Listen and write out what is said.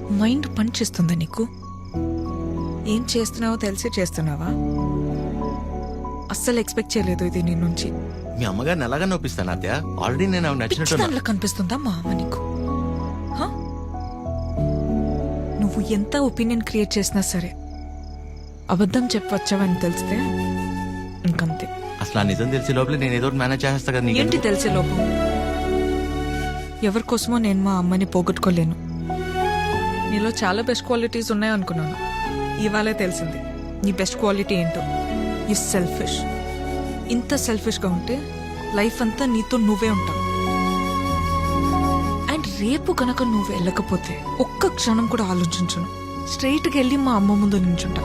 Mind పని చేస్తుందా నీకు? ఏం చేస్తున్నావో తెలిసి చేస్తున్నావా? అస్సలు ఎక్స్పెక్ట్ చేయలేదు ఇది నీ నుంచి. మీ అమ్మగారిని ఎలాగా నొప్పిస్తాను అత్తయ్య? ఆల్రెడీ నేను ఆమె నచ్చినట్టు దానిలో కనిపిస్తుందా మా అమ్మ నీకు? హ? నువ్వు ఎంత ఒపీనియన్ క్రియేట్ చేసినా సరే అబద్ధం చెప్పవచ్చావని తెలిస్తే ఇంకంతే. అసలు ఆ నిజం తెలిసే లోపలే నేను ఏదో మేనేజ్ చేస్తా కదా. ఏంటి తెలిసే లోపం? ఎవరి కోసమో నేను మా అమ్మని పోగొట్టుకోలేను. నీలో చాలా బెస్ట్ క్వాలిటీస్ ఉన్నాయనుకున్నాను, ఇవాళే తెలిసింది నీ బెస్ట్ క్వాలిటీ ఏంటో. You selfish. ఇంత సెల్ఫిష్గా ఉంటే లైఫ్ అంతా నీతో నువ్వే ఉంటావు. అండ్ రేపు కనుక నువ్వు వెళ్ళకపోతే ఒక్క క్షణం కూడా ఆలోచించను, స్ట్రైట్గా వెళ్ళి మా అమ్మ ముందు నించుంటా.